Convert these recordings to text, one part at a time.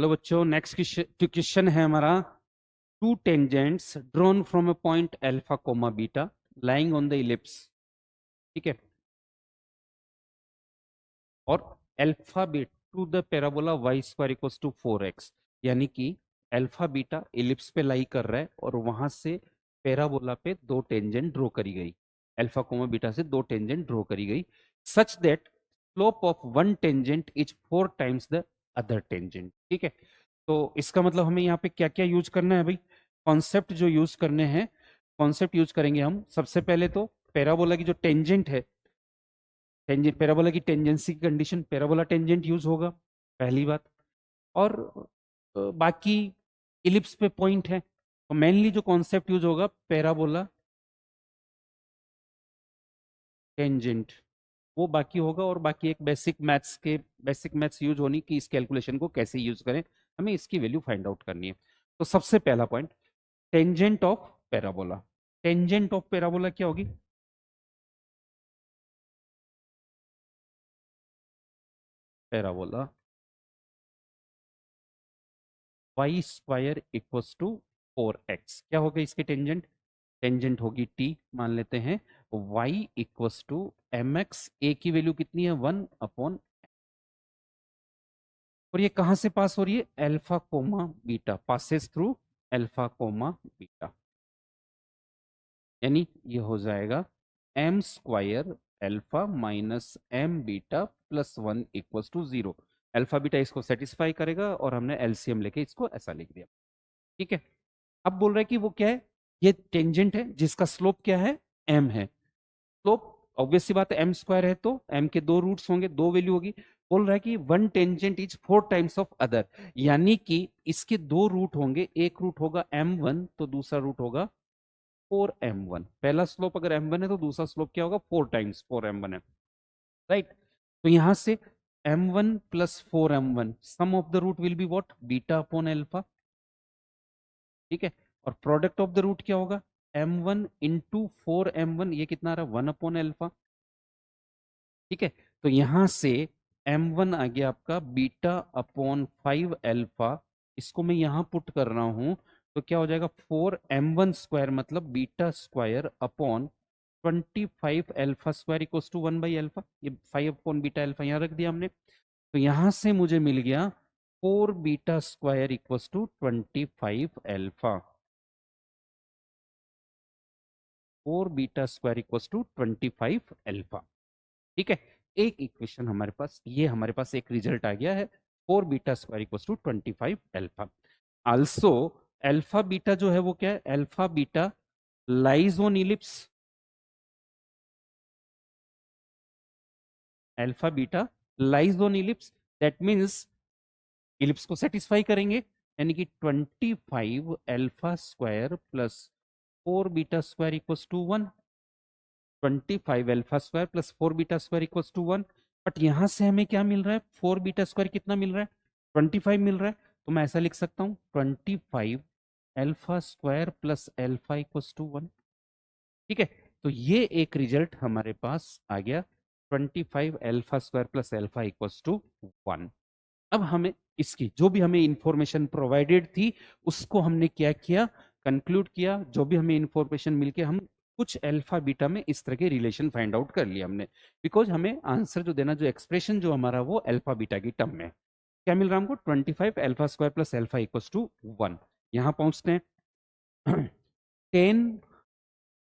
Hello बच्चों, next question है हमारा। Two tangents drawn from a point alpha comma beta lying on the ellipse. ठीक है। और alpha beta to the parabola y square equals to 4x, यानी कि alpha beta ellipse पे लाई कर रहा है और वहां से पैराबोला पे दो टेंजेंट ड्रॉ करी गई। अल्फा कोमा बीटा से दो टेंजेंट ड्रॉ करी गई such that slope of one tangent is 4 times the other tangent. ठीक है। तो इसका मतलब हमें यहाँ पे क्या क्या यूज करना है भाई? कॉन्सेप्ट जो यूज करने हैं, कॉन्सेप्ट यूज करेंगे हम। सबसे पहले तो पैराबोला की जो टेंजेंट है, टेंजेंट पैराबोला की टेंजेंसी की कंडीशन, पैराबोला टेंजेंट यूज होगा, पहली बात। और बाकी इलिप्स पे पॉइंट है तो मेनली जो कॉन्सेप्ट यूज होगा पैराबोला टेंजेंट, वो बाकी होगा। और बाकी एक बेसिक मैथ्स यूज होनी कि इस कैलकुलेशन को कैसे यूज करें, हमें इसकी वैल्यू फाइंड आउट करनी है। तो सबसे पहला point, tangent of parabola. Tangent of parabola क्या होगी? Parabola y square equals to 4x। क्या होगा इसकी टेंजेंट? टेंजेंट होगी t, मान लेते हैं y equals to mx। a की वैल्यू कितनी है? 1/। और ये कहां से पास हो रही है? Alpha comma beta, passes through alpha comma beta, यानी ये हो जाएगा M square alpha minus M beta plus 1 equals to 0। Alpha beta इसको सेटिस्फाई करेगा और हमने एलसीएम लेके इसको ऐसा लिख दिया। ठीक है। अब बोल रहा है कि वो क्या है? ये टेंजेंट है जिसका स्लोप क्या है? एम है। स्लोप ऑब्वियस सी बात है, एम स्क्वायर है तो एम के दो रूट्स होंगे, दो वैल्यू होगी। बोल रहा है कि one tangent is 4 times of other, यानी कि इसके दो रूट होंगे। एक रूट होगा m1 तो दूसरा रूट होगा 4m1। पहला स्लोप अगर m1 है तो दूसरा स्लोप क्या होगा? 4 टाइम्स 4m1 है, राइट। तो यहां से m1 plus 4m1 sum of the root will be what? Beta upon alpha. ठीक है। और प्रोडक्ट ऑफ द रूट क्या होगा? m1 इंटू 4m1, ये कितना आ रहा है? 1/अल्फा। ठीक है। तो यहां से m1 आ गया आपका बीटा अपॉन 5 अल्फा। इसको मैं यहां पुट कर रहा हूं तो क्या हो जाएगा? 4m1 स्क्वायर मतलब beta square upon 25 alpha square equals to 1/अल्फा। ये 5/बीटा अल्फा यहाँ रख दिया हमने। तो यहां से मुझे मिल गया 4 beta square equals to 25 alpha. 4 beta square equals to 25 alpha. ठीक है। एक इक्वेशन हमारे पास, ये हमारे पास एक रिजल्ट आ गया है, 4 beta square equals to 25 alpha. Also alpha beta जो है वो क्या है? Alpha beta lies on ellipse. Alpha beta lies on ellipse, that means ellipse को सेटिस्फाई करेंगे, यानी कि 25 alpha square plus 4 beta square equals to 1। 25 alpha square plus 4 beta square equals to 1। But यहां से हमें क्या मिल रहा है? 4 बीटा स्क्वायर कितना मिल रहा है? 25 मिल रहा है। तो मैं ऐसा लिख सकता हूँ 25 alpha square plus alpha equals to 1। ठीक है। तो ये एक रिजल्ट हमारे पास आ गया, 25 alpha square plus alpha equals to 1। अब हमें इसकी जो भी हमें इंफॉर्मेशन प्रोवाइडेड थी उसको हमने क्या किया? कंक्लूड किया। जो भी हमें इंफॉर्मेशन मिलके हम कुछ अल्फा बीटा में इस तरह के रिलेशन फाइंड आउट कर लिया हमने, बिकॉज हमें आंसर जो देना, जो एक्सप्रेशन जो हमारा वो अल्फा बीटा की टर्म में क्या मिल रहा है हमको? 25 alpha square plus alpha equals to 1। यहां पहुंचते हैं 10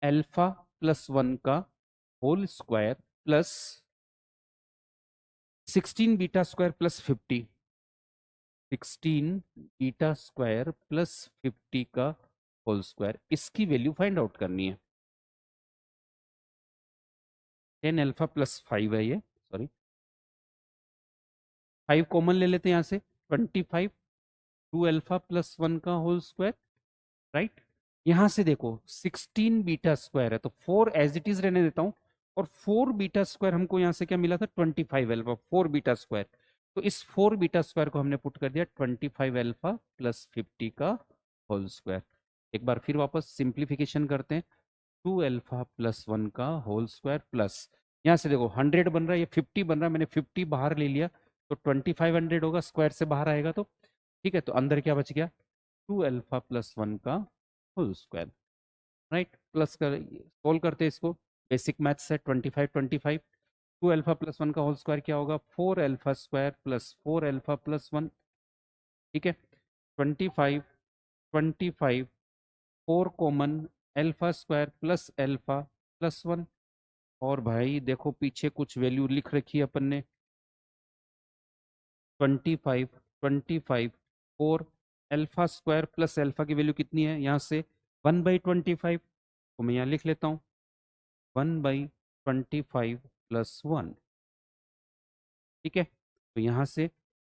अल्फा प्लस 1 का whole square plus 16 beta square plus 50। 16 beta square plus 50 का होल स्क्वायर, इसकी वैल्यू फाइंड आउट करनी है। 10 अल्फा प्लस 5 है ये, सॉरी 5 कॉमन ले लेते हैं यहाँ से। 25 2 अल्फा प्लस 1 का होल स्क्वायर, राइट। यहां से देखो 16 बीटा स्क्वायर है तो 4 एज इट इज रहने देता हूं। और 4 बीटा स्क्वायर हमको यहां से क्या मिला था? 25 अल्फा। 4 बीटा स्क्वायर, तो इस 4 बीटा स्क्वायर को हमने पुट कर दिया 25 अल्फा प्लस 50 का होल स्क्वायर। एक बार फिर वापस सिंप्लीफिकेशन करते हैं। 2 अल्फा प्लस 1 का होल स्क्वायर प्लस, यहाँ से देखो 100 बन रहा है, ये 50 बन रहा है, मैंने 50 बाहर ले लिया तो 2500 होगा, स्क्वायर से बाहर आएगा तो ठीक है, तो अंदर क्या बच गया, 2α+1 का होल स्क्वायर, राइट। प्लस कर सोल्व करते हैं इसको, बेसिक मैथ्स है, 25 2α+1 का होल स्क्वायर क्या होगा, 4α² + 4α+1, ठीक है। 25 4 कॉमन, α² + α+1, और भाई देखो पीछे कुछ वैल्यू लिख रखी है अपन ने, 25 4 α² + अल्फा की वैल्यू कितनी है यहाँ से, 1/25, तो मैं यहाँ लिख लेता हूँ 1/25 + 1, ठीक है। तो यहाँ से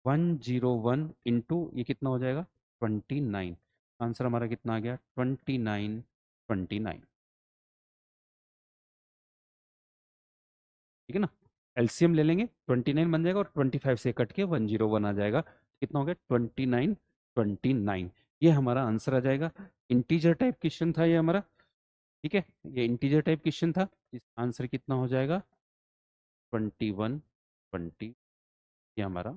101 इंटू ये कितना हो जाएगा, 29, आंसर हमारा कितना आ गया, 29, ठीक है ना। एलसीएम ले लेंगे, 29 बन जाएगा और 25 से कट के 101 आ जाएगा, कितना हो गया, 29, ये हमारा आंसर आ जाएगा। इंटीजर टाइप क्वेश्चन था ये हमारा, ठीक है, ये इंटीजर टाइप क्वेश्चन था, इस आंसर कितना हो जाएगा, 21, 20, ये हमारा